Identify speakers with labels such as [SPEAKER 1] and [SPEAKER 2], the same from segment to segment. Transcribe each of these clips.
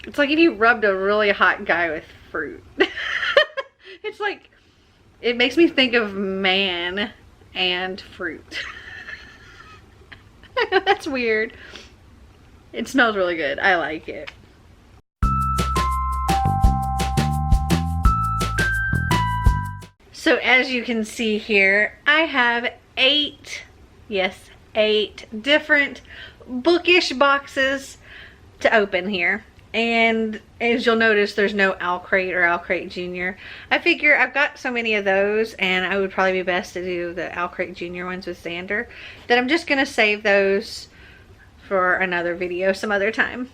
[SPEAKER 1] It's like if you rubbed a really hot guy with fruit. It's like, it makes me think of man and fruit. I know that's weird. It smells really good. I like it. So as you can see here, I have 8, yes, 8 different Bookish boxes to open here. And as you'll notice, there's no Owlcrate or Owlcrate Jr. I figure I've got so many of those, and I would probably be best to do the Owlcrate Jr. ones with Xander, that I'm just going to save those for another video some other time.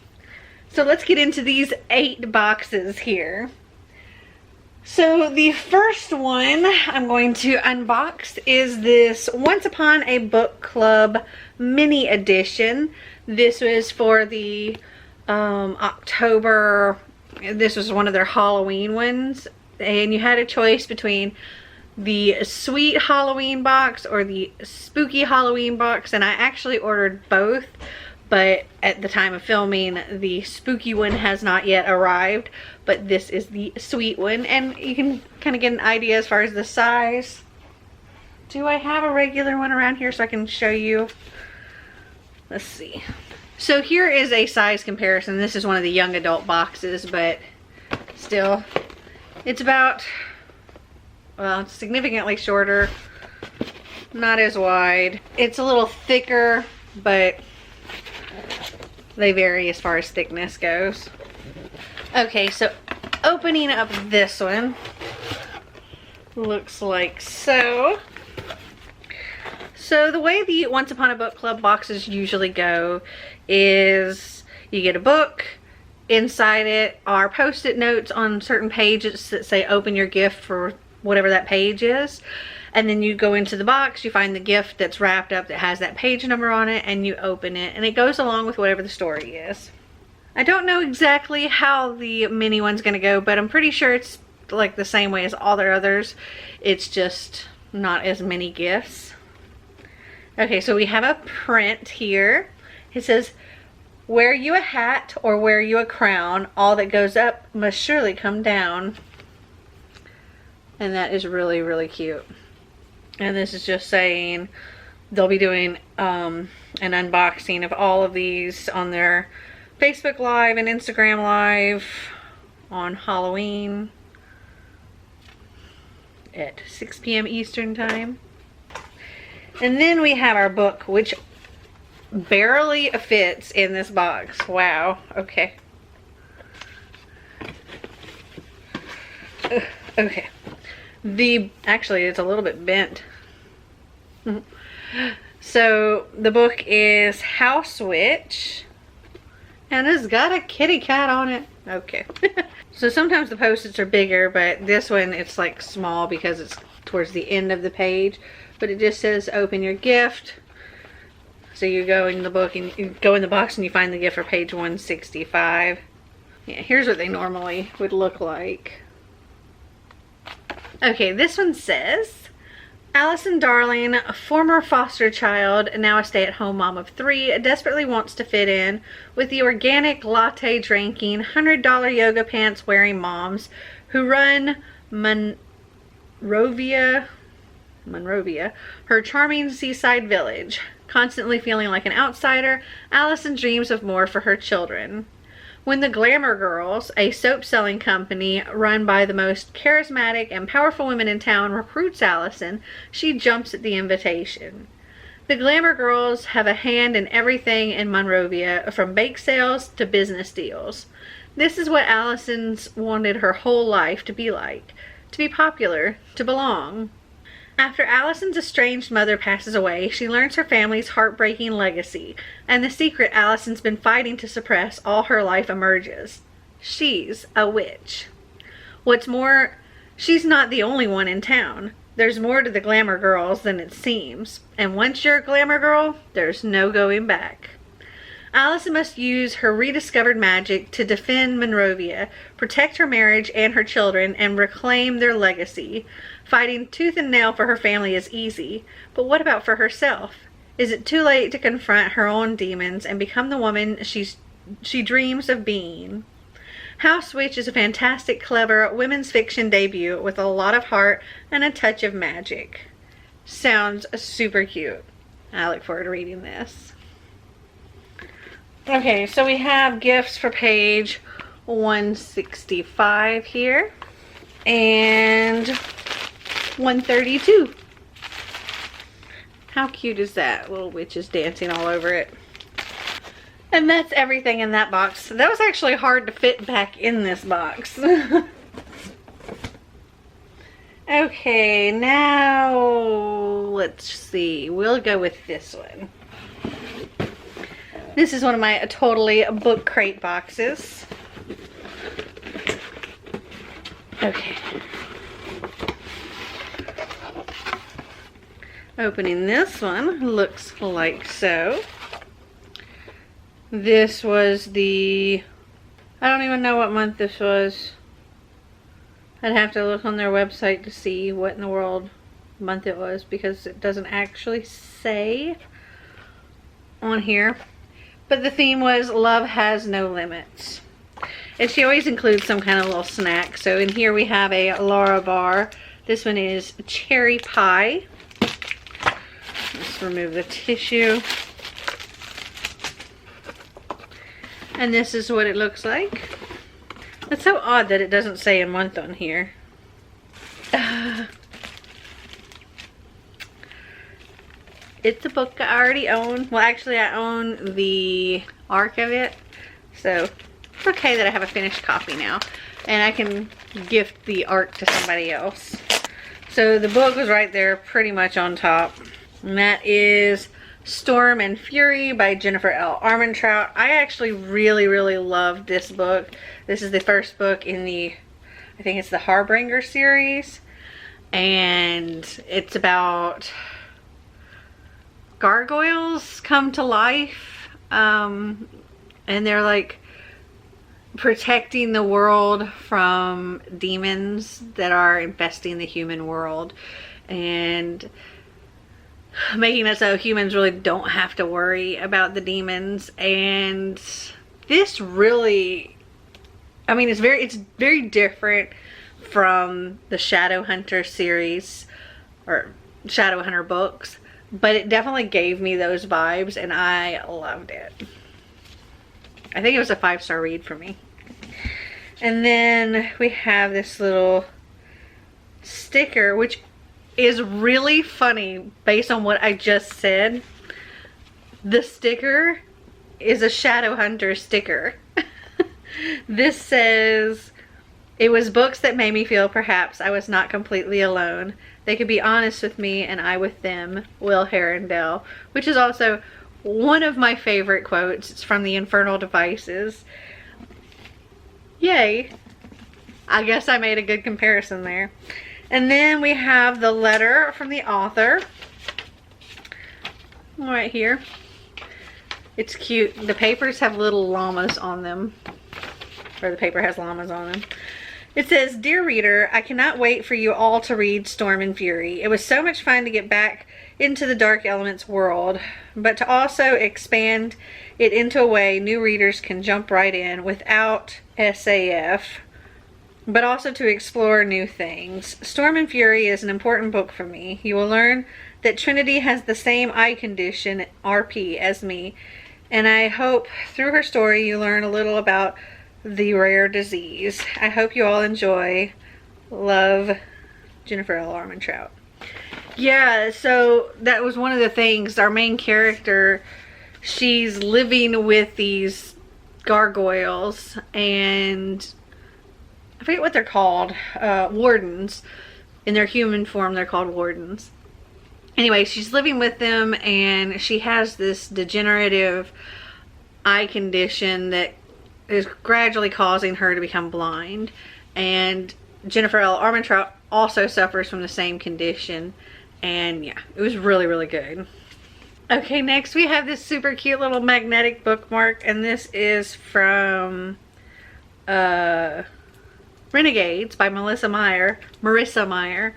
[SPEAKER 1] So let's get into these 8 boxes here. So the first one I'm going to unbox is this Once Upon a Book Club mini edition. This was for the October, this was one of their Halloween ones, and you had a choice between the sweet Halloween box or the spooky Halloween box, and I actually ordered both, but at the time of filming the spooky one has not yet arrived, but this is the sweet one, and you can kind of get an idea as far as the size. Do I have a regular one around here so I can show you? Let's see. So here is a size comparison. This is one of the young adult boxes, but still, it's about, well, it's significantly shorter, not as wide. It's a little thicker, but they vary as far as thickness goes. Okay, so opening up this one, looks like so. So the way the Once Upon a Book Club boxes usually go is you get a book, inside it are post-it notes on certain pages that say open your gift for whatever that page is, and then you go into the box, you find the gift that's wrapped up that has that page number on it, and you open it, and it goes along with whatever the story is. I don't know exactly how the mini one's gonna go, but I'm pretty sure it's like the same way as all their others. It's just not as many gifts. Okay, so we have a print here. It says, wear you a hat or wear you a crown, all that goes up must surely come down. And that is really, really cute. And this is just saying they'll be doing an unboxing of all of these on their Facebook Live and Instagram Live on Halloween at 6 p.m. Eastern Time. And then we have our book, which barely fits in this box. Wow. Okay. Okay. Actually, it's a little bit bent. So the book is House Witch, and it's got a kitty cat on it. Okay. So sometimes the post-its are bigger, but this one it's like small because it's towards the end of the page. But it just says open your gift. So you go in the book and you go in the box and you find the gift for page 165. Yeah, here's what they normally would look like. Okay, this one says, Allison Darling, a former foster child, now a stay-at-home mom of 3, desperately wants to fit in with the organic latte drinking, $100 yoga pants wearing moms who run Monrovia, her charming seaside village. Constantly feeling like an outsider, Allison dreams of more for her children. When the Glamour Girls, a soap-selling company run by the most charismatic and powerful women in town, recruits Allison, she jumps at the invitation. The Glamour Girls have a hand in everything in Monrovia, from bake sales to business deals. This is what Allison's wanted her whole life to be like. To be popular, to belong. After Allison's estranged mother passes away, she learns her family's heartbreaking legacy, and the secret Allison's been fighting to suppress all her life emerges. She's a witch. What's more, she's not the only one in town. There's more to the Glamour Girls than it seems, and once you're a Glamour Girl, there's no going back. Allison must use her rediscovered magic to defend Monrovia, protect her marriage and her children, and reclaim their legacy. Fighting tooth and nail for her family is easy, but what about for herself? Is it too late to confront her own demons and become the woman she dreams of being? House Witch is a fantastic, clever women's fiction debut with a lot of heart and a touch of magic. Sounds super cute. I look forward to reading this. Okay, so we have gifts for page 165 here and 132. How cute is that? Little witch is dancing all over it. And that's everything in that box. That was actually hard to fit back in this box. Okay, now let's see. We'll go with this one. This is one of my totally book crate boxes. Okay. Opening this one, looks like so. This was the, I don't even know what month this was. I'd have to look on their website to see what in the world month it was, because it doesn't actually say on here. But the theme was Love Has No Limits. And she always includes some kind of little snack. So in here we have a Lara bar. This one is cherry pie. Let's remove the tissue. And this is what it looks like. It's so odd that it doesn't say a month on here. It's a book I already own. Well, actually I own the arc of it. So it's okay that I have a finished copy now. And I can gift the arc to somebody else. So the book was right there pretty much on top. And that is Storm and Fury by Jennifer L. Armentrout. I actually really loved this book. This is the first book in the, I think it's the Harbinger series. And it's about gargoyles come to life. And they're like protecting the world from demons that are infesting the human world. And making it so humans really don't have to worry about the demons. And this really, I mean, it's very different from the Shadowhunter series or Shadowhunter books, but it definitely gave me those vibes and I loved it. I think it was a 5-star read for me. And then we have this little sticker, which is really funny based on what I just said. The sticker is a Shadowhunter sticker. This says, "It was books that made me feel perhaps I was not completely alone. They could be honest with me and I with them. Will Herondale," which is also one of my favorite quotes. It's from the Infernal Devices. Yay. I guess I made a good comparison there. And then we have the letter from the author right here. It's cute. The papers have little llamas on them. Or the paper has llamas on them. It says, "Dear reader, I cannot wait for you all to read Storm and Fury. It was so much fun to get back into the Dark Elements world, but to also expand it into a way new readers can jump right in without SAF. But also to explore new things. Storm and Fury is an important book for me. You will learn that Trinity has the same eye condition, RP, as me, and I hope through her story you learn a little about the rare disease. I hope you all enjoy. Love, Jennifer L. Armentrout." Yeah, so that was one of the things. Our main character, she's living with these gargoyles, and I forget what they're called, wardens. In their human form, they're called wardens. Anyway, she's living with them, and she has this degenerative eye condition that is gradually causing her to become blind. And Jennifer L. Armentrout also suffers from the same condition. And yeah, it was really good. Okay, next we have this super cute little magnetic bookmark, and this is from Renegades by Marissa Meyer,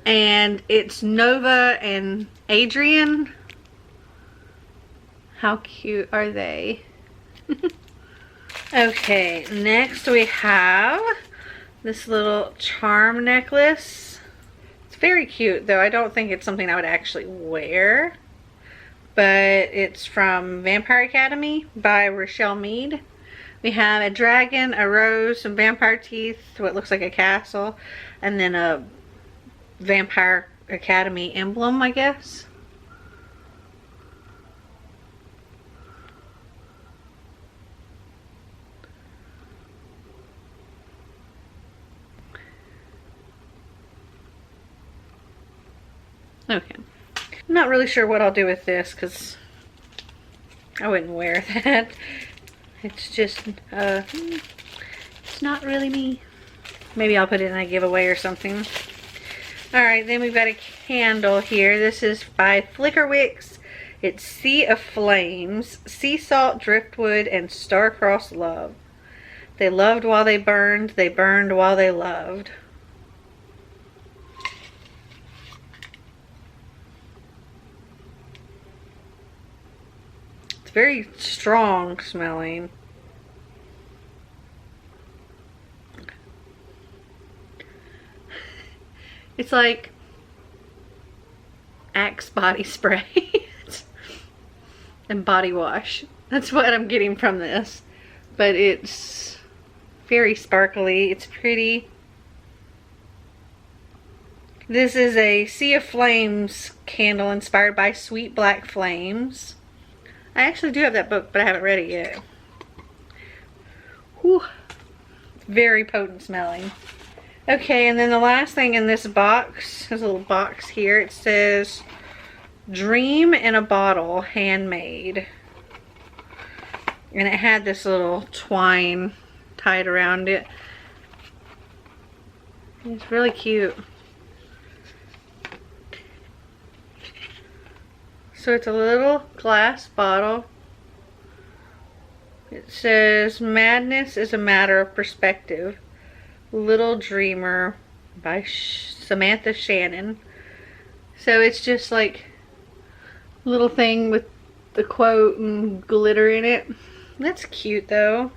[SPEAKER 1] and it's Nova and Adrian. How cute are they? Okay, next we have this little charm necklace. It's very cute, though I don't think it's something I would actually wear. But it's from Vampire Academy by Rochelle Mead. We have a dragon, a rose, some vampire teeth, what looks like a castle, and then a Vampire Academy emblem, I guess. Okay. I'm not really sure what I'll do with this because I wouldn't wear that. It's just, it's not really me. Maybe I'll put it in a giveaway or something. Alright, then we've got a candle here. This is by Flicker Wicks. It's Sea of Flames, Sea Salt, Driftwood, and Star-Crossed Love. They loved while they burned while they loved. It's very strong smelling. It's like Axe body spray and body wash. That's what I'm getting from this. But it's very sparkly. It's pretty. This is a Sea of Flames candle inspired by Sweet Black Flames. I actually do have that book, but I haven't read it yet. Whew. Very potent smelling. Okay, and then the last thing in this box, this little box here, it says Dream in a Bottle, Handmade. And it had this little twine tied around it. It's really cute. So it's a little glass bottle. It says, Madness is a matter of perspective. Little Dreamer by Samantha Shannon. So it's just like a little thing with the quote and glitter in it. That's cute though.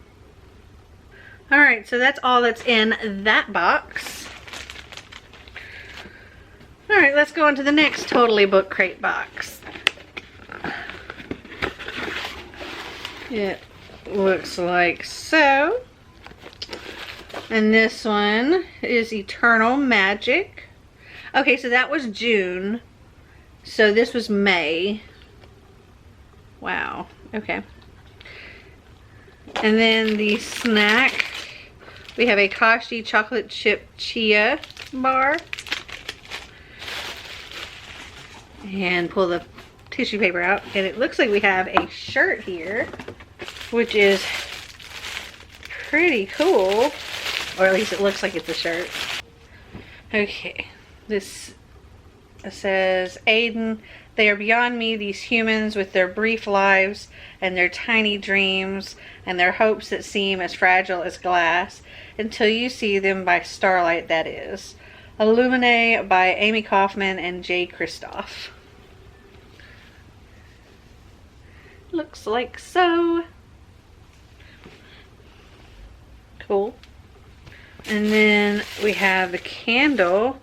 [SPEAKER 1] Alright, so that's all that's in that box. Alright, let's go on to the next Totally Book Crate box. It looks like so. And this one is Eternal Magic. Okay, so that was June. So this was May. Wow. Okay. And then the snack, we have a Kashi chocolate chip chia bar. And pull the tissue paper out. And it looks like we have a shirt here, which is pretty cool. Or at least it looks like it's a shirt. Okay. This says, Aiden, they are beyond me, these humans with their brief lives and their tiny dreams and their hopes that seem as fragile as glass until you see them by starlight, that is. Illumine by Amy Kaufman and Jay Kristoff. Looks like so. Cool. And then we have the candle,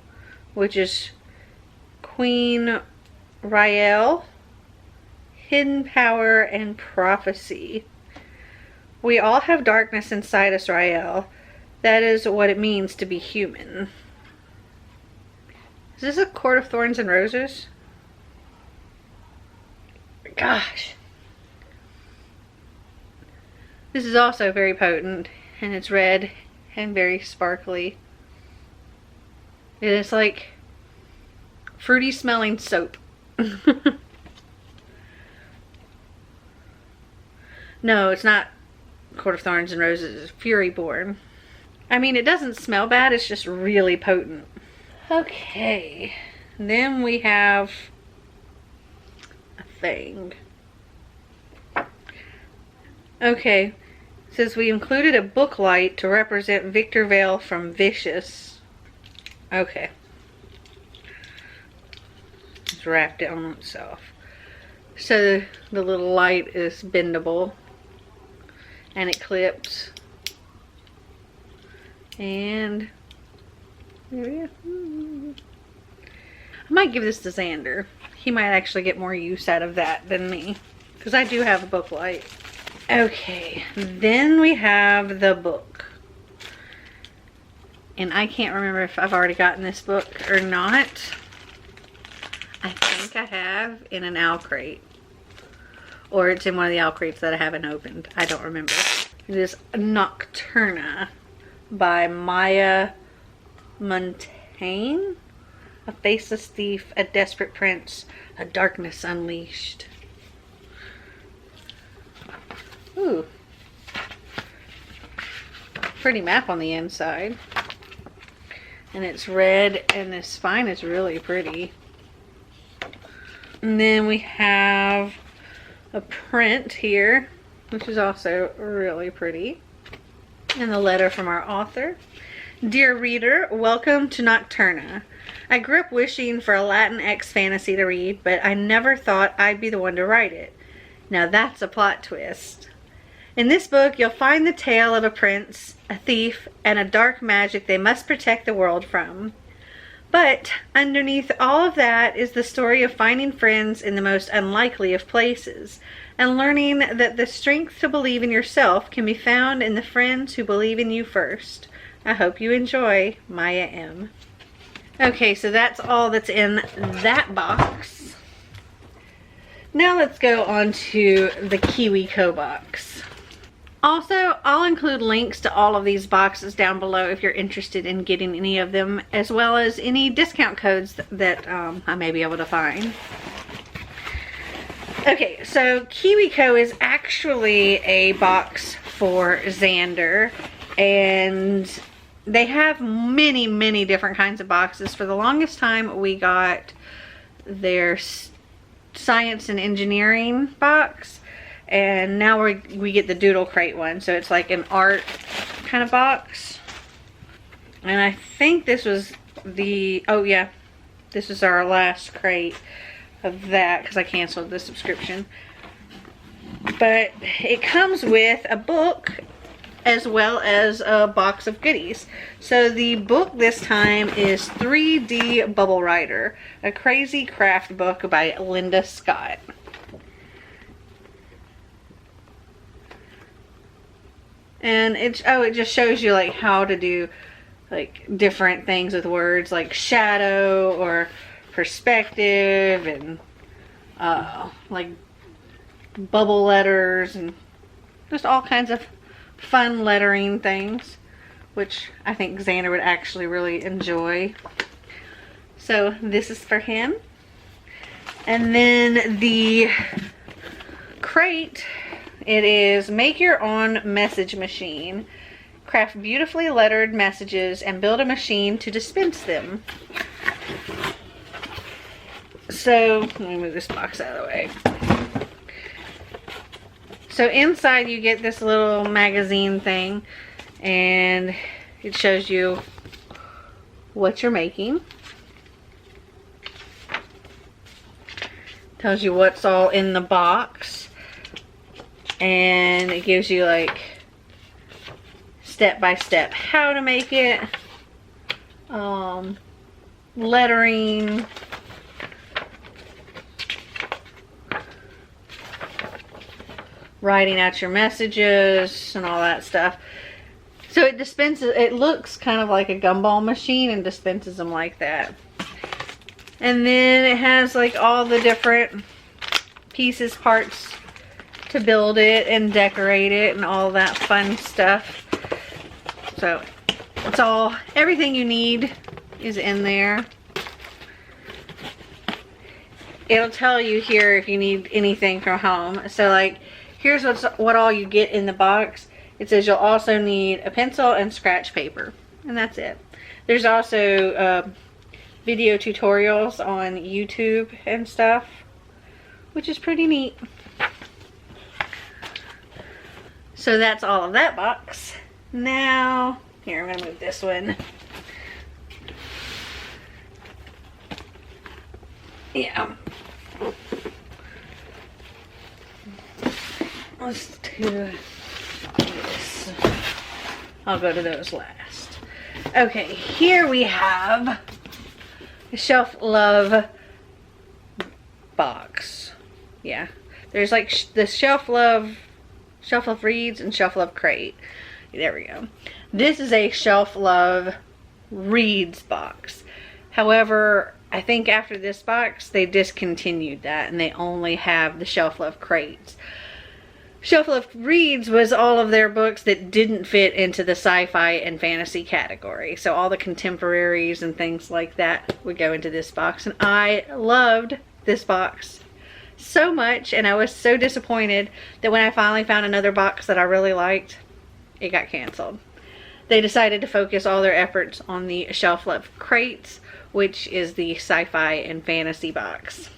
[SPEAKER 1] which is Queen Rael, Hidden Power and Prophecy. We all have darkness inside us, Rael. That is what it means to be human. Is this a Court of Thorns and Roses? Gosh. This is also very potent, and it's red and very sparkly. It is like fruity smelling soap. No, it's not Court of Thorns and Roses. It's Furyborn. I mean, it doesn't smell bad. It's just really potent. Okay. Then we have a thing. Okay. It says we included a book light to represent Victor Vale from Vicious. Okay. It's wrapped it on itself. So the little light is bendable. and it clips. And there we go. I might give this to Xander. He might actually get more use out of that than me, because I do have a book light. Okay, then we have the book. And I can't remember if I've already gotten this book or not. I think I have in an Owlcrate. Or it's in one of the Owlcrates that I haven't opened. I don't remember. It is Nocturna by Maya Montaigne. A faceless thief, a desperate prince, a darkness unleashed. Ooh. Pretty map on the inside. And it's red, and the spine is really pretty. And then we have a print here, which is also really pretty. And the letter from our author. Dear reader, welcome to Nocturna. I grew up wishing for a Latinx fantasy to read, but I never thought I'd be the one to write it. Now that's a plot twist. In this book, you'll find the tale of a prince, a thief, and a dark magic they must protect the world from. But underneath all of that is the story of finding friends in the most unlikely of places, and learning that the strength to believe in yourself can be found in the friends who believe in you first. I hope you enjoy. Maya M. Okay, so that's all that's in that box. Now let's go on to the Kiwi Co Box. Also, I'll include links to all of these boxes down below if you're interested in getting any of them, as well as any discount codes that I may be able to find. Okay, so Kiwi Co is actually a box for Xander, and they have many, many different kinds of boxes. For the longest time, we got their science and engineering box, and now we get the Doodle Crate one. So it's like an art kind of box. And I think this was the, oh yeah, this is our last crate of that because I canceled the subscription. But it comes with a book as well as a box of goodies. So the book this time is 3D Bubble Writer, a crazy craft book by Linda Scott. And it just shows you like how to do like different things with words like shadow or perspective, and like bubble letters, and just all kinds of fun lettering things, which I think Xander would actually really enjoy. So this is for him. And then the crate, it is make your own message machine. Craft beautifully lettered messages and build a machine to dispense them. So let me move this box out of the way. So inside you get this little magazine thing, and it shows you what you're making. Tells you what's all in the box, and it gives you like step by step how to make it, lettering, writing out your messages and all that stuff. So it dispenses, it looks kind of like a gumball machine and dispenses them like that. And then it has like all the different pieces, parts to build it and decorate it and all that fun stuff. So it's all, everything you need is in there. It'll tell you here if you need anything from home. So like, here's what all you get in the box. It says you'll also need a pencil and scratch paper, and that's it. There's also video tutorials on YouTube and stuff, which is pretty neat. So that's all of that box. Now, here, I'm gonna move this one. Yeah. Let's do this. I'll go to those last. Okay, here we have the Shelf Love box. Yeah, there's like the Shelf Love Reads and Shelf Love Crate. There we go. This is a Shelf Love Reads box. However, I think after this box they discontinued that and they only have the Shelf Love Crates. Shelf Love Reads was all of their books that didn't fit into the sci-fi and fantasy category. So all the contemporaries and things like that would go into this box. And I loved this box so much, and I was so disappointed that when I finally found another box that I really liked, it got canceled. They decided to focus all their efforts on the Shelf Love Crates, which is the sci-fi and fantasy box.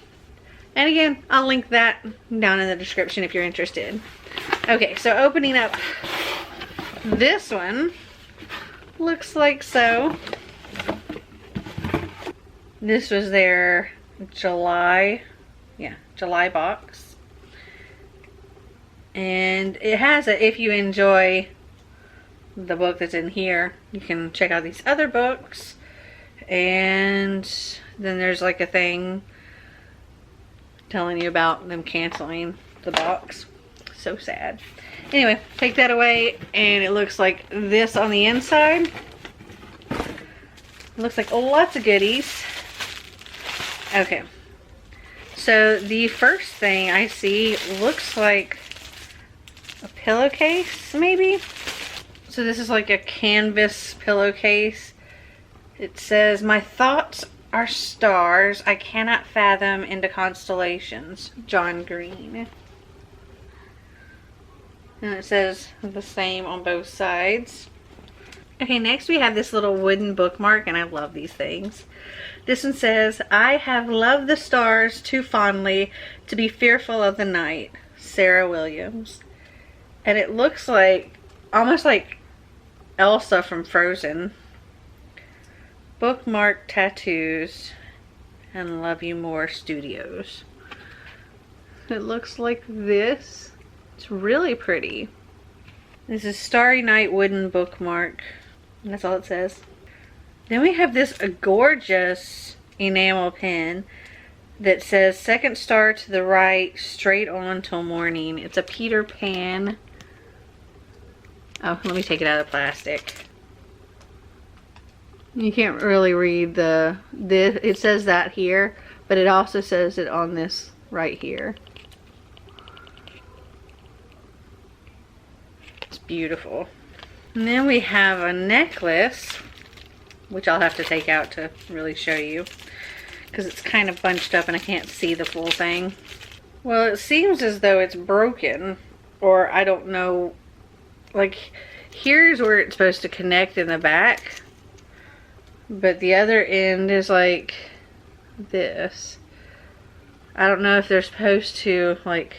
[SPEAKER 1] And again, I'll link that down in the description if you're interested. Okay, so opening up this one, looks like so. This was their July box. And it has a, if you enjoy the book that's in here, you can check out these other books. And then there's like a thing telling you about them canceling the box. So sad. Anyway, take that away and it looks like this on the inside. It looks like lots of goodies. Okay. So the first thing I see looks like a pillowcase, maybe? So this is like a canvas pillowcase. It says, "My thoughts are stars I cannot fathom into constellations." John Green. And it says the same on both sides. Okay, next we have this little wooden bookmark, and I love these things. This one says, "I have loved the stars too fondly to be fearful of the night." Sarah Williams. And it looks like, almost like Elsa from Frozen. Bookmark Tattoos and Love You More Studios. It looks like this. It's really pretty. This is Starry Night wooden bookmark. And that's all it says. Then we have this gorgeous enamel pen that says, "Second star to the right, straight on till morning." It's a Peter Pan. Oh, let me take it out of the plastic. You can't really read it says that here, but it also says it on this right here. It's beautiful. And then we have a necklace, which I'll have to take out to really show you, because it's kind of bunched up and I can't see the full thing. Well, it seems as though it's broken, or I don't know, like here's where it's supposed to connect in the back. But the other end is like this. I don't know if they're supposed to like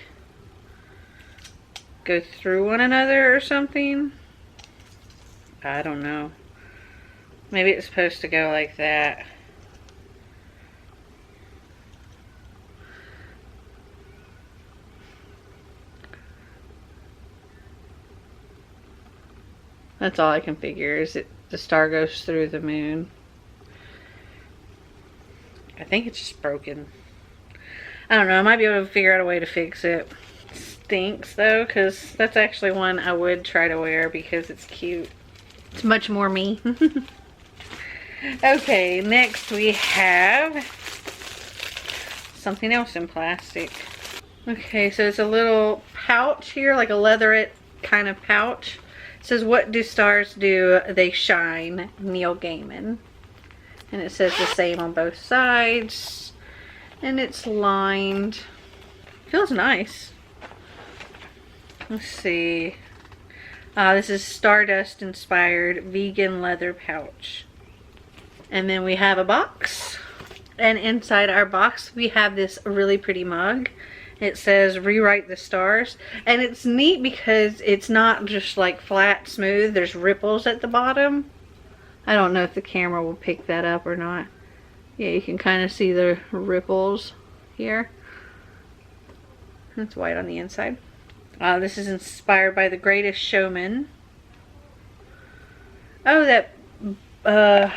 [SPEAKER 1] go through one another or something. I don't know. Maybe it's supposed to go like that. That's all I can figure, is the star goes through the moon. I think it's just broken. I don't know. I might be able to figure out a way to fix it. It stinks though, because that's actually one I would try to wear because it's cute. It's much more me. Okay, next we have something else in plastic. Okay, so it's a little pouch here, like a leatherette kind of pouch. It says, "What do stars do? They shine." Neil Gaiman. And it says the same on both sides. And it's lined. Feels nice. Let's see. This is Stardust inspired vegan leather pouch. And then we have a box. And inside our box we have this really pretty mug. It says, "Rewrite the Stars." And it's neat because it's not just like flat smooth. There's ripples at the bottom. I don't know if the camera will pick that up or not. Yeah, you can kind of see the ripples here. It's white on the inside. This is inspired by The Greatest Showman. Oh, that the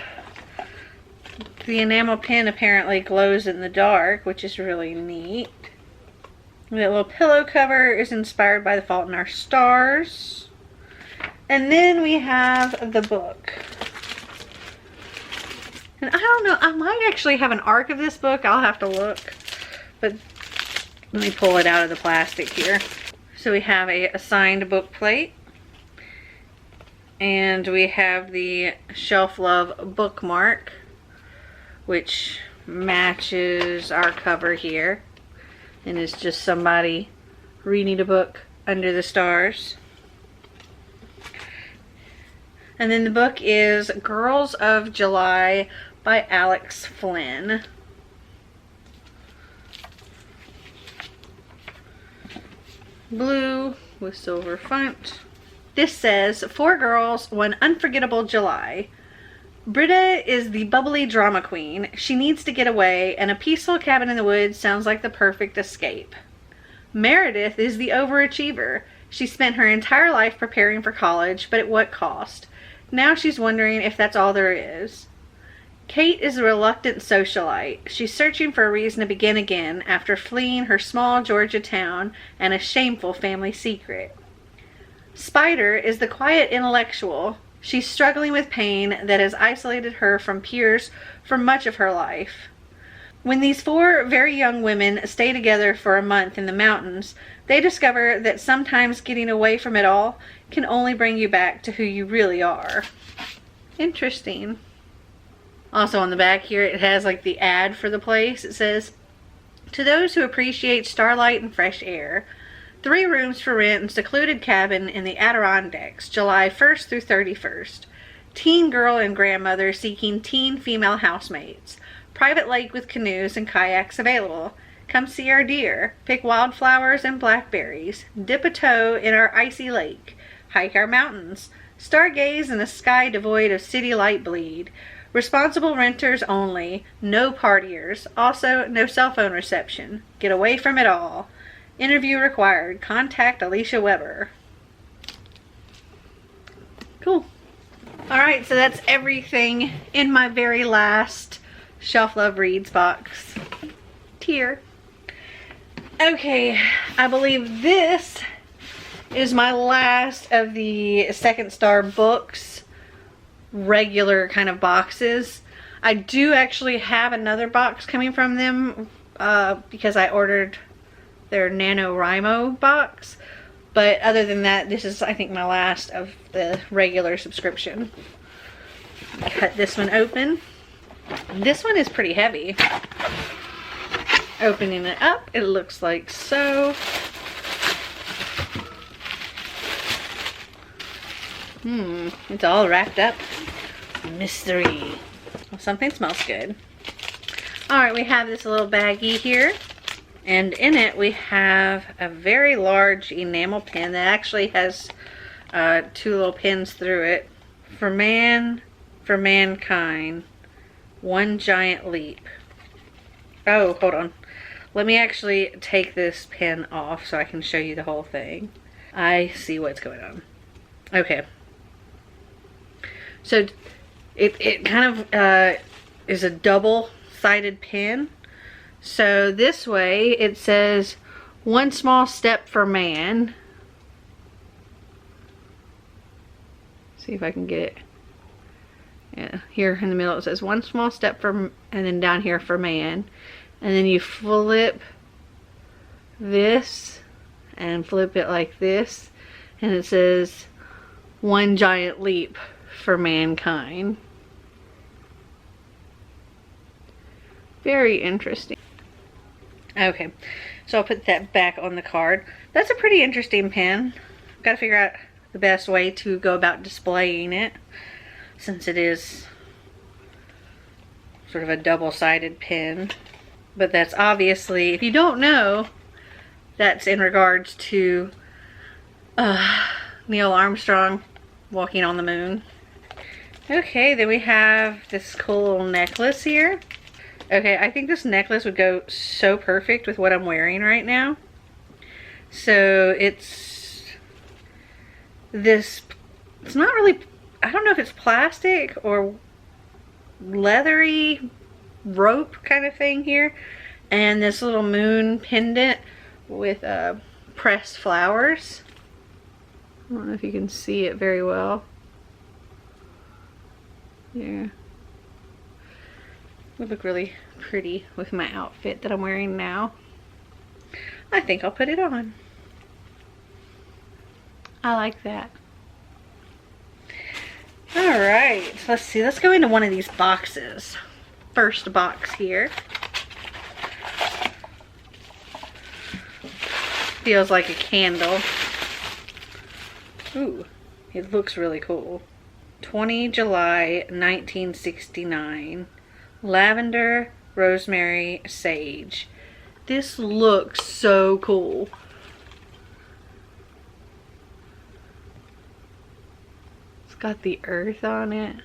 [SPEAKER 1] enamel pen apparently glows in the dark, which is really neat. That little pillow cover is inspired by The Fault in Our Stars. And then we have the book. And I don't know, I might actually have an arc of this book. I'll have to look. But let me pull it out of the plastic here. So we have a signed book plate. And we have the Shelf Love bookmark, which matches our cover here. And is just somebody reading a book under the stars. And then the book is Girls of July by Alex Flynn. Blue with silver font. This says, 4 girls, one unforgettable July. Britta is the bubbly drama queen. She needs to get away, and a peaceful cabin in the woods sounds like the perfect escape. Meredith is the overachiever. She spent her entire life preparing for college, but at what cost? Now she's wondering if that's all there is. Kate is a reluctant socialite. She's searching for a reason to begin again after fleeing her small Georgia town and a shameful family secret. Spider is the quiet intellectual. She's struggling with pain that has isolated her from peers for much of her life. When these 4 very young women stay together for a month in the mountains, they discover that sometimes getting away from it all can only bring you back to who you really are. Interesting. Also on the back here, it has like the ad for the place. It says, to those who appreciate starlight and fresh air, 3 rooms for rent and secluded cabin in the Adirondacks, July 1st through 31st. Teen girl and grandmother seeking teen female housemates. Private lake with canoes and kayaks available. Come see our deer. Pick wildflowers and blackberries. Dip a toe in our icy lake. Hike our mountains. Stargaze in a sky devoid of city light bleed. Responsible renters only. No partiers. Also, no cell phone reception. Get away from it all. Interview required. Contact Alicia Weber. Cool. Alright, so that's everything in my very last Shelf Love Reads box tier. Okay, I believe this is my last of the Second Star Books regular kind of boxes. I do actually have another box coming from them because I ordered their NaNoWriMo box. But other than that, this is, I think, my last of the regular subscription. Cut this one open. This one is pretty heavy. Opening it up, it looks like so. It's all wrapped up. Mystery. Well, something smells good. Alright, we have this little baggie here. And in it we have a very large enamel pen that actually has 2 little pins through it. For man, for mankind, one giant leap. Oh, hold on. Let me actually take this pen off so I can show you the whole thing. I see what's going on. Okay. So it kind of is a double-sided pen. So this way it says, one small step for man. See if I can get it. Yeah, here in the middle it says one small step for, and then down here for man. And then you flip this and flip it like this, and it says one giant leap for mankind. Very interesting. Okay, so I'll put that back on the card. That's a pretty interesting pen. Got to figure out the best way to go about displaying it, since it is sort of a double-sided pen. But that's obviously, if you don't know, that's in regards to Neil Armstrong walking on the moon. Okay, then we have this cool little necklace here. Okay, I think this necklace would go so perfect with what I'm wearing right now. So it's this, it's not really, I don't know if it's plastic or leathery rope kind of thing here, and this little moon pendant with pressed flowers. I don't know if you can see it very well. Yeah. Would look really pretty with my outfit that I'm wearing now. I think I'll put it on. I like that. Alright, let's see. Let's go into one of these boxes. First box here. Feels like a candle. Ooh, it looks really cool. 20 July 1969. Lavender, rosemary, sage. This looks so cool. It's got the earth on it.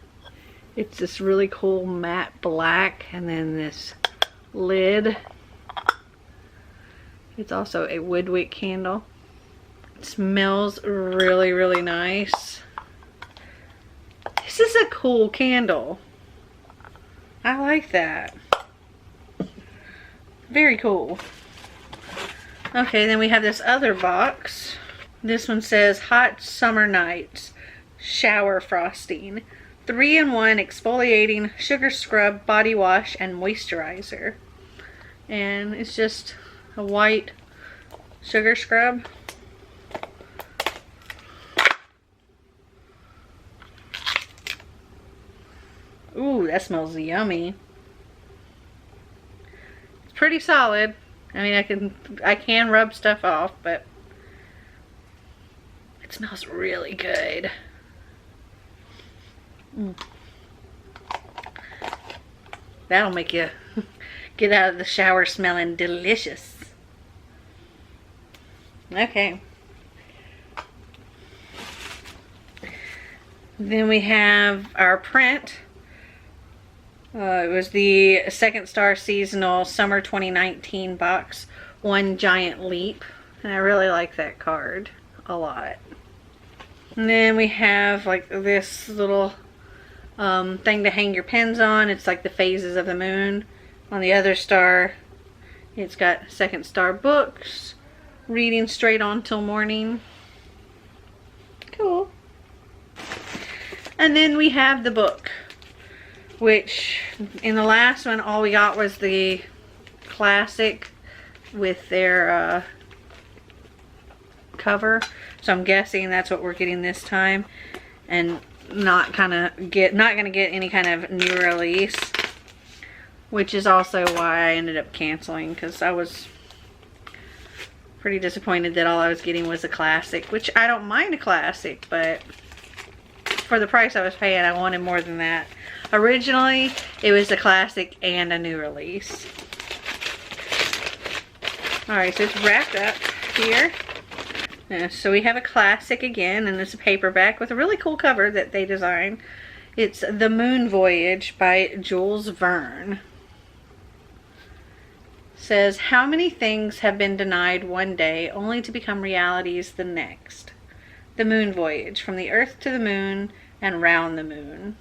[SPEAKER 1] It's this really cool matte black, and then this lid. It's also a woodwick candle. It smells really, really nice. This is a cool candle. I like that. Very cool. Okay, then we have this other box. This one says Hot Summer Nights Shower Frosting. 3-in-1 exfoliating sugar scrub, body wash, and moisturizer. And it's just a white sugar scrub. Ooh, that smells yummy. It's pretty solid. I mean, I can rub stuff off, but it smells really good. That'll make you get out of the shower smelling delicious. Okay. Then we have our print. It was the Second Star Seasonal Summer 2019 box, One Giant Leap. And I really like that card a lot. And then we have like this little thing to hang your pens on. It's like the phases of the moon. On the other star, it's got Second Star books, reading straight on till morning. Cool. And then we have the book, which in the last one all we got was the classic with their cover. So I'm guessing that's what we're getting this time, and not gonna get any kind of new release, which is also why I ended up canceling, because I was pretty disappointed that all I was getting was a classic, which I don't mind a classic, but for the price I was paying, I wanted more than that. Originally, it was a classic and a new release. Alright, so it's wrapped up here. So we have a classic again, and it's a paperback with a really cool cover that they designed. It's The Moon Voyage by Jules Verne. Says, how many things have been denied one day only to become realities the next? The Moon Voyage, from the Earth to the Moon and round the Moon.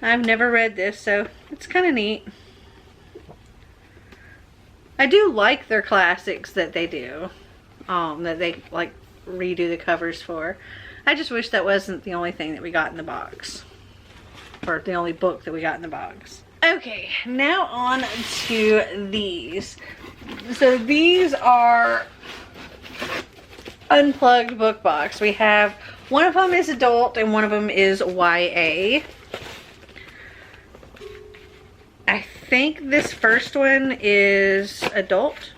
[SPEAKER 1] I've never read this, so it's kind of neat. I do like their classics that they do, that they like redo the covers for. I just wish that wasn't the only thing that we got in the box, or the only book that we got in the box. Okay, now on to these. So these are Unplugged Book Box. We have, one of them is adult and one of them is YA. I think this first one is adult.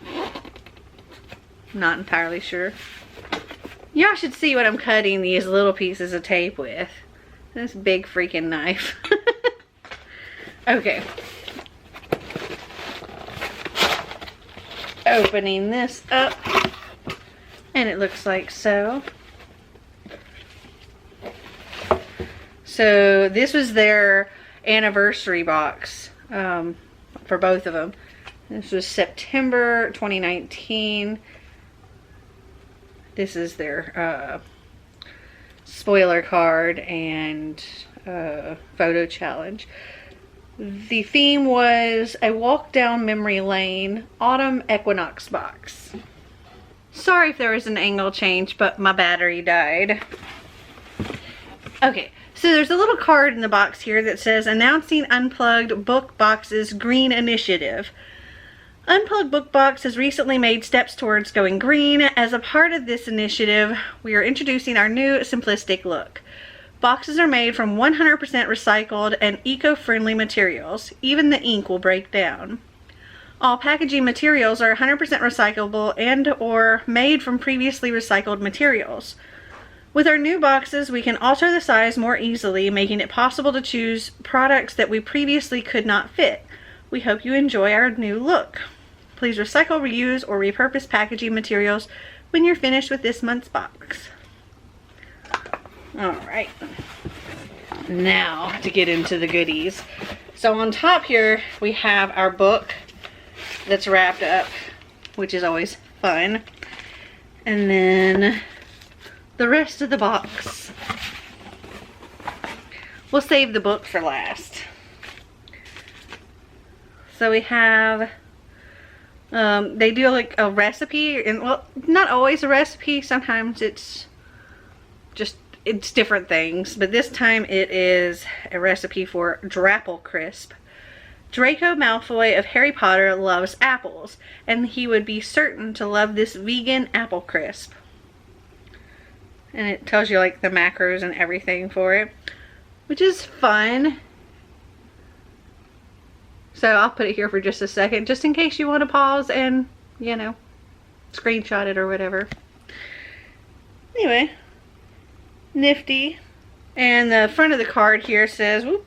[SPEAKER 1] Not entirely sure. Y'all should see what I'm cutting these little pieces of tape with. This big freaking knife. Okay. Opening this up. And it looks like so. So this was their anniversary box. For both of them. This was September 2019. I This is their spoiler card and photo challenge. The theme was a walk down memory lane, autumn equinox box. Sorry if there was an angle change, but my battery died. Okay, so there's a little card in the box here that says, announcing Unplugged Book Box's Green Initiative. Unplugged Book Box has recently made steps towards going green. As a part of this initiative, we are introducing our new simplistic look. Boxes are made from 100% recycled and eco-friendly materials. Even the ink will break down. All packaging materials are 100% recyclable and or made from previously recycled materials. With our new boxes, we can alter the size more easily, making it possible to choose products that we previously could not fit. We hope you enjoy our new look. Please recycle, reuse, or repurpose packaging materials when you're finished with this month's box. Alright, now to get into the goodies. So on top here we have our book that's wrapped up, which is always fun. And then the rest of the box. We'll save the book for last. So we have, they do like a recipe, and well, not always a recipe, sometimes it's different things, but this time it is a recipe for Drapple Crisp. Draco Malfoy of Harry Potter loves apples, and he would be certain to love this vegan apple crisp. And it tells you like the macros and everything for it, which is fun. So I'll put it here for just a second, just in case you want to pause and, you know, screenshot it or whatever. Anyway, nifty. And the front of the card here says, whoop,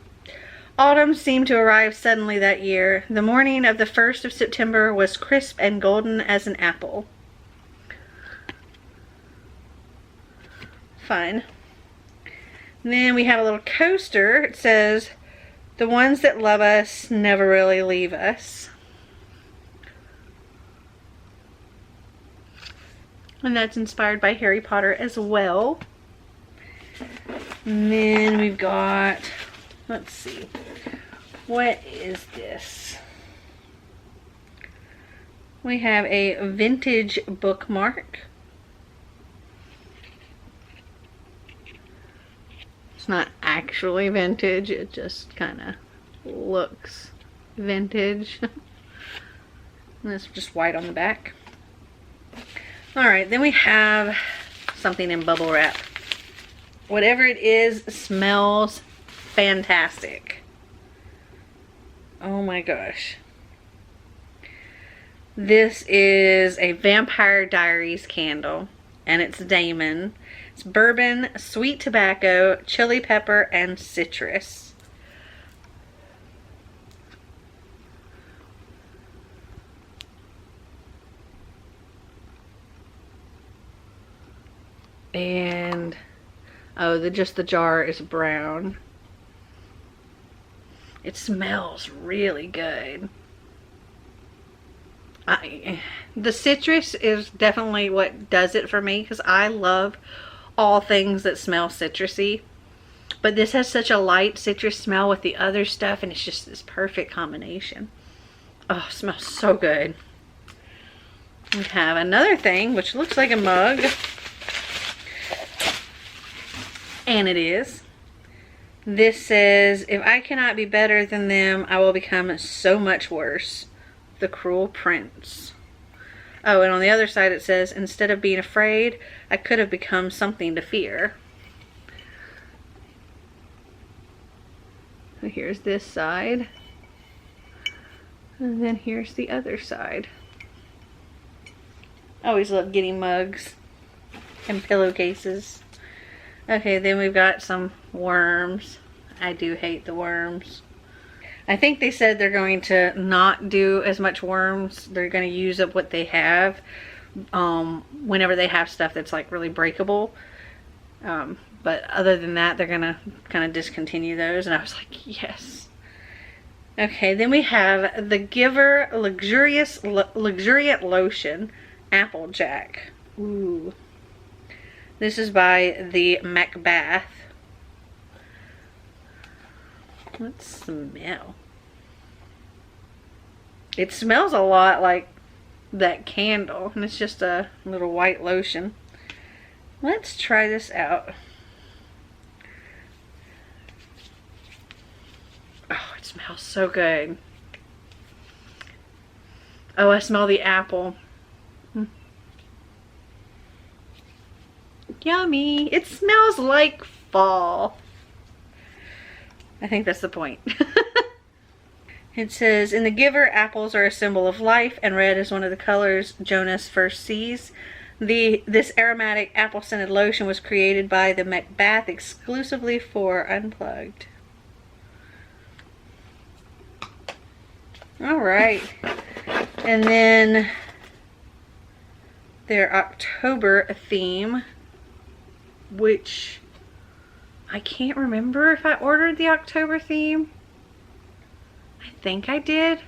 [SPEAKER 1] autumn seemed to arrive suddenly that year. The morning of the 1st of September was crisp and golden as an apple. Fun. And then we have a little coaster. It says, the ones that love us never really leave us. And that's inspired by Harry Potter as well. And then we've got, let's see, what is this? We have a vintage bookmark. It's not actually vintage, it just kind of looks vintage. And it's just white on the back. Alright, then we have something in bubble wrap. Whatever it is smells fantastic. Oh my gosh. This is a Vampire Diaries candle, and it's Damon. It's bourbon, sweet tobacco, chili pepper, and citrus. And oh, just the jar is brown. It smells really good. The citrus is definitely what does it for me, because I love all things that smell citrusy. But this has such a light citrus smell with the other stuff, and it's just this perfect combination. Oh, it smells so good. We have another thing, which looks like a mug. And it is. This says, if I cannot be better than them, I will become so much worse. The Cruel Prince. Oh, and on the other side it says, instead of being afraid, I could have become something to fear. So here's this side. And then here's the other side. I always love getting mugs and pillowcases. Okay, then we've got some worms. I do hate the worms. I think they said they're going to not do as much worms. They're going to use up what they have whenever they have stuff that's like really breakable. But other than that, they're going to kind of discontinue those. And I was like, yes. Okay, then we have the Giver Luxuriant Lotion Applejack. Ooh. This is by the Macbeth. Let's smell. It smells a lot like that candle, and it's just a little white lotion. Let's try this out. Oh, it smells so good. Oh, I smell the apple. Yummy. It smells like fall. I think that's the point. It says, in The Giver, apples are a symbol of life, and red is one of the colors Jonas first sees. This aromatic apple-scented lotion was created by the Macbeth exclusively for Unplugged. Alright. And then their October theme, which I can't remember if I ordered the October theme. I think I did.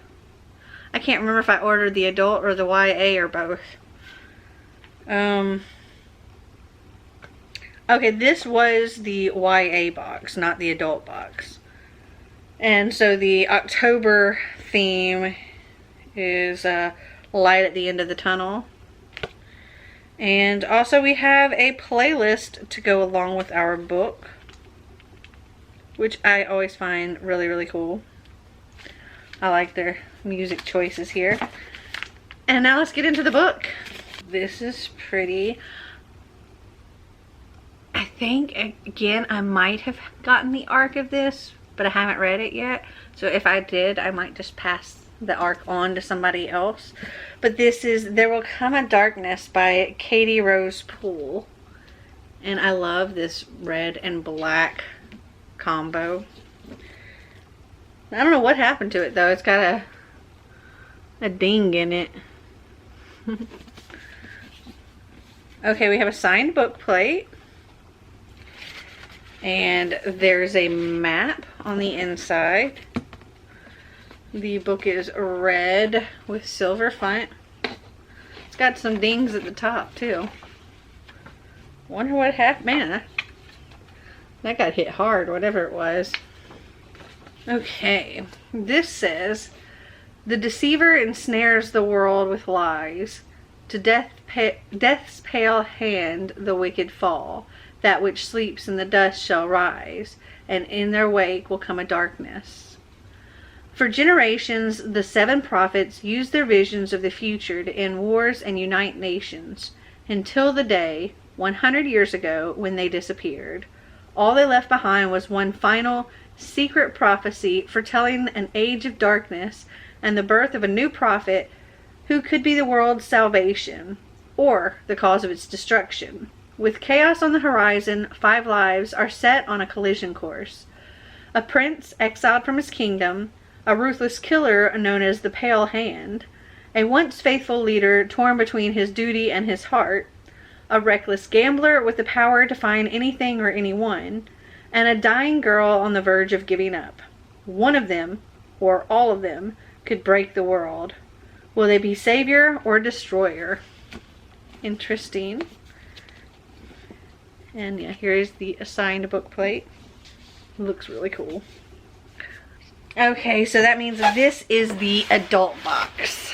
[SPEAKER 1] I can't remember if I ordered the adult or the YA or both. Okay, this was the YA box, not the adult box. And so the October theme is light at the end of the tunnel. And also we have a playlist to go along with our book, which I always find really, really cool. I like their music choices here. And now let's get into the book. This is pretty. I think, again, I might have gotten the arc of this, but I haven't read it yet. So if I did, I might just pass the arc on to somebody else. But this is There Will Come a Darkness by Katie Rose Poole. And I love this red and black combo. I don't know what happened to it though. It's got a ding in it. Okay, we have a signed book plate. And there's a map on the inside. The book is red with silver font. It's got some dings at the top too. Wonder what happened. Man, that got hit hard, whatever it was. Okay, this says, the deceiver ensnares the world with lies. To death's pale hand the wicked fall. That which sleeps in the dust shall rise, and in their wake will come a darkness. For generations, the 7 prophets used their visions of the future to end wars and unite nations, until the day, 100 years ago, when they disappeared. All they left behind was one final, secret prophecy foretelling an age of darkness and the birth of a new prophet who could be the world's salvation, or the cause of its destruction. With chaos on the horizon, 5 lives are set on a collision course. A prince exiled from his kingdom, a ruthless killer known as the Pale Hand, a once faithful leader torn between his duty and his heart, a reckless gambler with the power to find anything or anyone, and a dying girl on the verge of giving up. One of them, or all of them, could break the world. Will they be savior or destroyer? Interesting. And yeah, here is the assigned book plate. Looks really cool. Okay, so that means this is the adult box.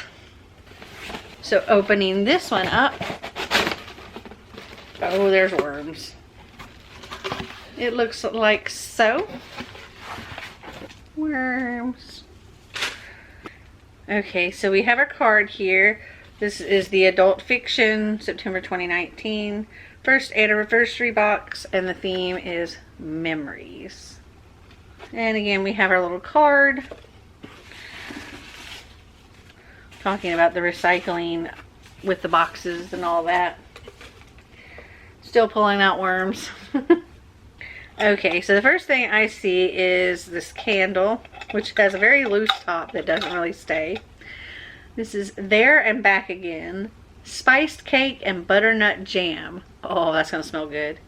[SPEAKER 1] So opening this one up. Oh, there's worms. It looks like so. Worms. Okay, so we have a card here. This is the adult fiction, September 2019. First anniversary box, and the theme is memories. And again, we have our little card talking about the recycling with the boxes and all that. Still pulling out worms. Okay, so the first thing I see is this candle, which has a very loose top that doesn't really stay. This is There and Back Again. Spiced cake and butternut jam. Oh, that's gonna smell good.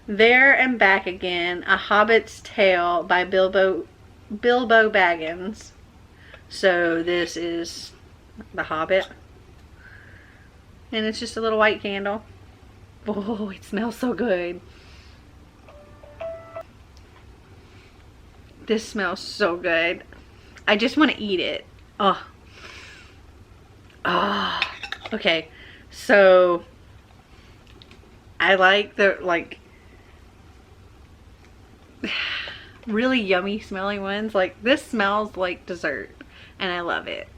[SPEAKER 1] There and Back Again, A Hobbit's Tale by Bilbo Baggins. So this is The Hobbit. And it's just a little white candle. Oh, it smells so good. This smells so good. I just want to eat it. Oh. Oh. Okay. So I like the really yummy smelling ones. Like this smells like dessert and I love it.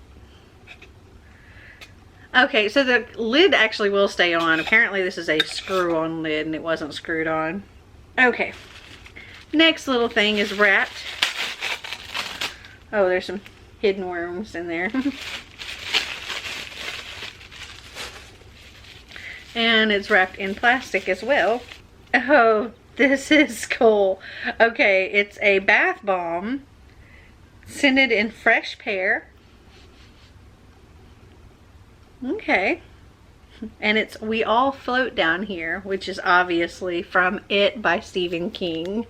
[SPEAKER 1] Okay, so the lid actually will stay on. Apparently this is a screw-on lid and it wasn't screwed on. Okay. Next little thing is wrapped. Oh, there's some hidden worms in there. And it's wrapped in plastic as well. Oh, this is cool. Okay, it's a bath bomb scented in fresh pear. Okay. And it's We All Float Down Here, which is obviously from It by Stephen King.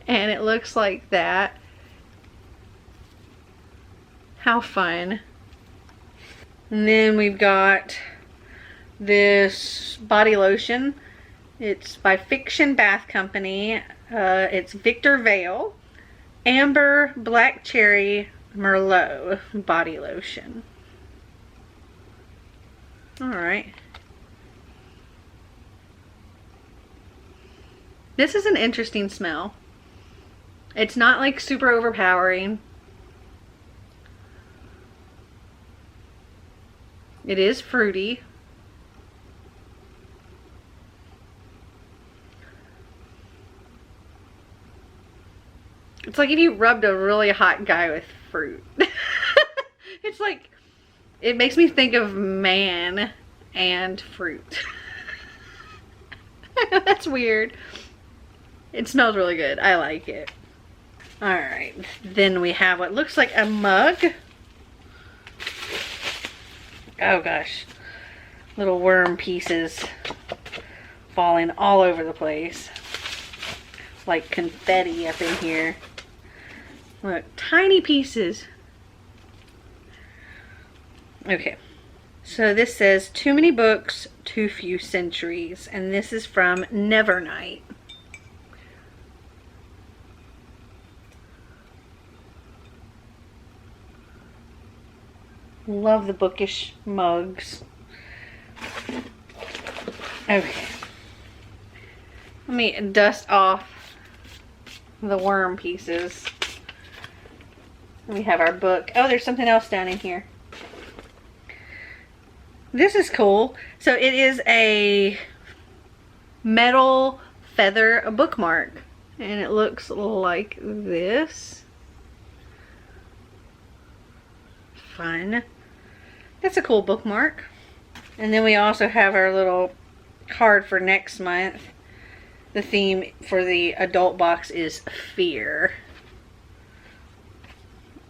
[SPEAKER 1] And it looks like that. How fun. And then we've got this body lotion. It's by Fiction Bath Company. It's Victor Vale Amber Black Cherry Merlot body lotion. Alright. This is an interesting smell. It's not like super overpowering. It is fruity. It's like if you rubbed a really hot guy with fruit. It's like, it makes me think of man and fruit. I know that's weird. It smells really good. I like it. Alright, then we have what looks like a mug. Oh gosh. Little worm pieces falling all over the place. Like confetti up in here. Look, tiny pieces. Okay. So this says, too many books, too few centuries. And this is from Nevernight. Love the Bookish mugs. Okay. Let me dust off the worm pieces. We have our book. Oh, there's something else down in here. This is cool. So it is a metal feather bookmark. And it looks like this. Fun. That's a cool bookmark. And then we also have our little card for next month. The theme for the adult box is fear.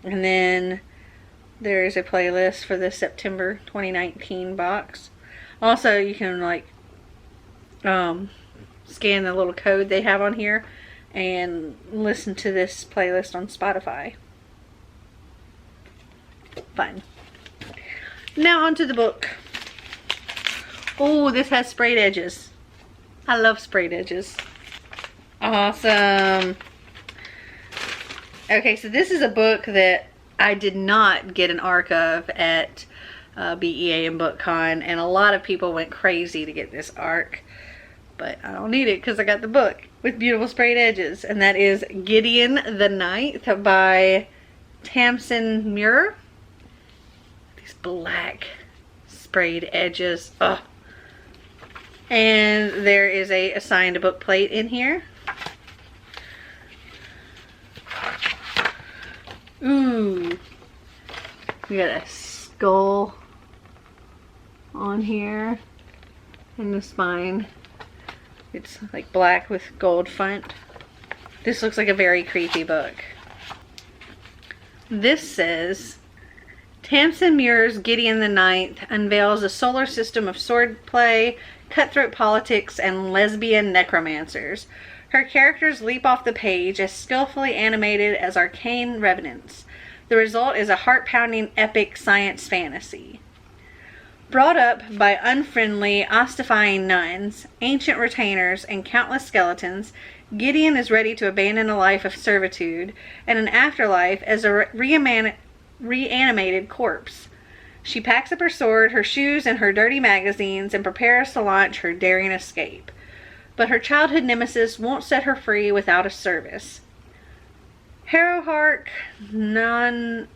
[SPEAKER 1] And then there's a playlist for the September 2019 box. Also, you can like scan the little code they have on here and listen to this playlist on Spotify. Fun. Now onto the book. Oh, this has sprayed edges. I love sprayed edges. Awesome. Okay, so this is a book that I did not get an ARC of at BEA and BookCon, and a lot of people went crazy to get this ARC, but I don't need it because I got the book with beautiful sprayed edges, and that is Gideon the Ninth by Tamsin Muir. These black sprayed edges. Ugh. And there is a assigned book plate in here. Ooh. We got a skull on here. And the spine. It's like black with gold font. This looks like a very creepy book. This says, Tamsin Muir's Gideon the Ninth unveils a solar system of swordplay, cutthroat politics, and lesbian necromancers. Her characters leap off the page as skillfully animated as arcane revenants. The result is a heart-pounding epic science fantasy. Brought up by unfriendly, ossifying nuns, ancient retainers, and countless skeletons, Gideon is ready to abandon a life of servitude and an afterlife as a reanimated corpse. She packs up her sword, her shoes, and her dirty magazines and prepares to launch her daring escape. But her childhood nemesis won't set her free without a service. Harrowhark Nongamias,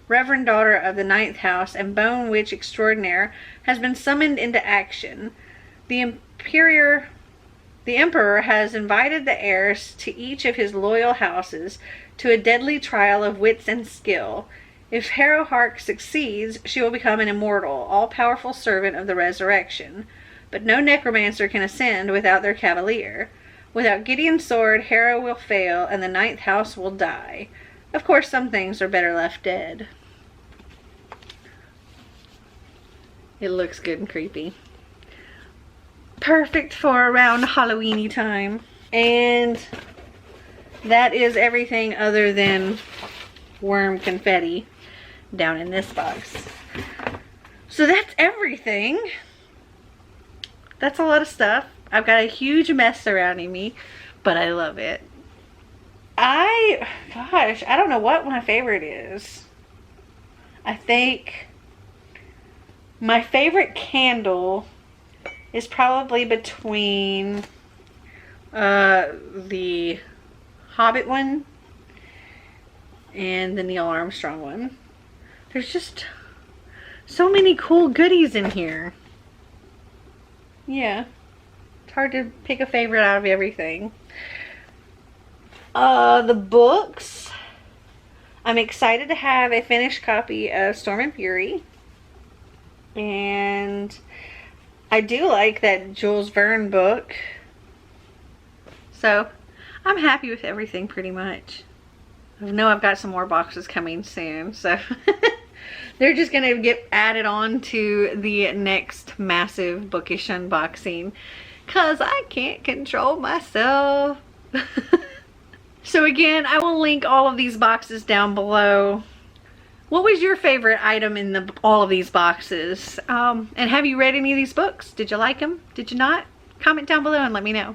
[SPEAKER 1] Reverend Daughter of the Ninth House and Bone Witch Extraordinaire, has been summoned into action. The Emperor has invited the heirs to each of his loyal houses to a deadly trial of wits and skill. If Harrowhark succeeds, she will become an immortal, all-powerful servant of the resurrection. But no necromancer can ascend without their cavalier. Without Gideon's sword, Harrow will fail and the Ninth House will die. Of course, some things are better left dead. It looks good and creepy. Perfect for around Halloweeny time. And that is everything other than worm confetti down in this box. So that's everything. That's a lot of stuff. I've got a huge mess surrounding me, but I love it. Gosh, I don't know what my favorite is. I think my favorite candle is probably between the Hobbit one and the Neil Armstrong one. There's just so many cool goodies in here. Yeah, it's hard to pick a favorite out of everything. The books. I'm excited to have a finished copy of Storm and Fury. And I do like that Jules Verne book. So I'm happy with everything pretty much. I know I've got some more boxes coming soon, so they're just going to get added on to the next massive Bookish unboxing because I can't control myself. So again, I will link all of these boxes down below. What was your favorite item in all of these boxes? And have you read any of these books? Did you like them? Did you not? Comment down below and let me know.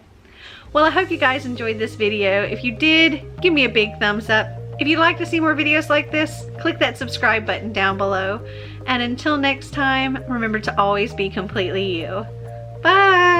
[SPEAKER 1] Well, I hope you guys enjoyed this video. If you did, give me a big thumbs up. If you'd like to see more videos like this, click that subscribe button down below. And until next time, remember to always be completely you. Bye!